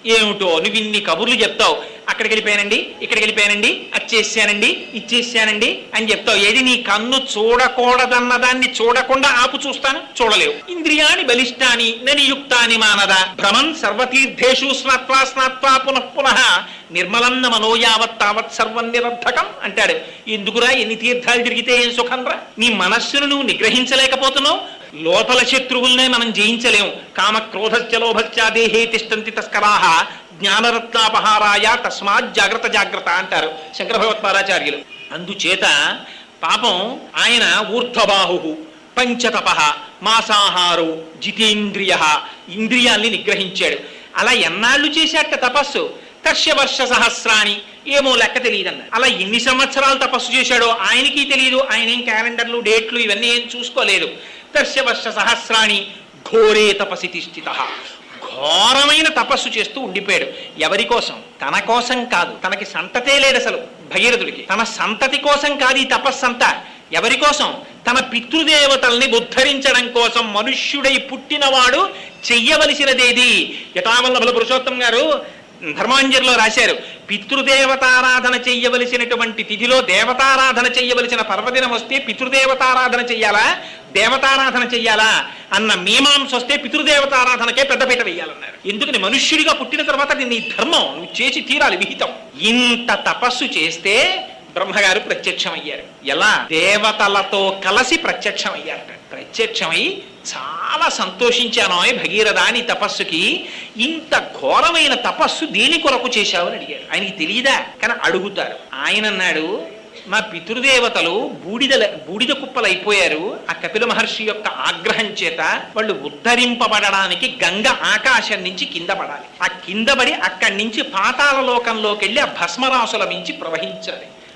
ఏమిటో నువ్వు ఇన్ని కబుర్లు చెప్తావు, అక్కడికి వెళ్ళిపోయానండి, ఇక్కడికి వెళ్ళిపోయానండి, అది చేశానండి, ఇచ్చేసానండి అని చెప్తావు. ఏది నీ కన్ను చూడకూడదన్న దాన్ని చూడకుండా ఆపు చూస్తాను, చూడలేవు. ఇంద్రియాని బలిష్టాని ననియుక్తాని మానద భ్రమన్ సర్వతీర్థేషు స్నాత్వా స్నాత్వా పునః పునః నిర్మలన్న మనోయావత్ తావత్ సర్వం నిరర్థకం అంటాడు. ఎందుకురా ఎన్ని తీర్థాలు తిరిగితే ఏం సుఖం రా? నీ మనస్సును నువ్వు నిగ్రహించలేకపోతున్నావు. లోపల శత్రువుల్నే మనం జయించలేము. కామ క్రోధశ్చ లోభశ్చ దేహే తిష్టంతి తస్కరాహ జ్ఞానరత్నాపహారాయ తస్మాత్ జాగ్రత్త జాగ్రత్త అంటారు శంకర భగవత్పాదాచార్యులు. అందుచేత పాపం ఆయన ఊర్ధ్వబాహు పంచతప మాసాహారు జితేంద్రియ ఇంద్రియాల్ని నిగ్రహించాడు. అలా ఎన్నాళ్ళు చేశాట తపస్సు? తర్ష్యవర్ష సహస్రాణి, ఏమో లెక్క తెలియదన్న. అలా ఎన్ని సంవత్సరాలు తపస్సు చేశాడో ఆయనకి తెలియదు. ఆయన ఏం క్యాలెండర్లు డేట్లు ఇవన్నీ ఏం చూసుకోలేదు. తర్ష్యవర్ష సహస్రాణి ఘోరే తపసి తిష్ఠిత, ఘోరమైన తపస్సు చేస్తూ ఉండిపోయాడు. ఎవరి కోసం? తన కోసం కాదు. తనకి సంతతే లేదు అసలు భగీరథుడికి. తన సంతతి కోసం కాదు ఈ తపస్సంతా. ఎవరి కోసం? తన పితృదేవతల్ని ఉద్ధరించడం కోసం మనుష్యుడై పుట్టినవాడు చెయ్యవలసినదేది. యథావల్లభుల పురుషోత్తం గారు ధర్మాంజలిలో రాశారు, పితృదేవతారాధన చెయ్యవలసినటువంటి తిథిలో దేవతారాధన చెయ్యవలసిన పర్వదినం వస్తే పితృదేవతారాధన చెయ్యాలా దేవతారాధన చెయ్యాలా అన్న మీమాంస వస్తే పితృదేవతారాధనకే పెద్దపీట వేయాలన్నారు. ఎందుకని? మనుష్యుడిగా పుట్టిన తర్వాత నీ ధర్మం నువ్వు చేసి తీరాలి, విహితం. ఇంత తపస్సు చేస్తే బ్రహ్మగారు ప్రత్యక్షమయ్యారు. ఎలా? దేవతలతో కలిసి ప్రత్యక్షమయ్యారట. ప్రత్యక్షమై చాలా సంతోషించాను భగీరథ నీ తపస్సుకి. ఇంత ఘోరమైన తపస్సు దేని కొరకు చేశావు అని అడిగాడు. ఆయనకి తెలియదా? కానీ అడుగుతారు. ఆయన అన్నాడు, మా పితృదేవతలు బూడిద కుప్పలైపోయారు. ఆ కపిల మహర్షి యొక్క ఆగ్రహం చేత వాళ్ళు ఉద్ధరింపబడడానికి గంగ ఆకాశం నుంచి కింద పడాలి. ఆ కింద పడి అక్కడి నుంచి పాతాళ లోకంలోకి వెళ్ళి ఆ భస్మరాసుల మించి ప్రవహించాలి.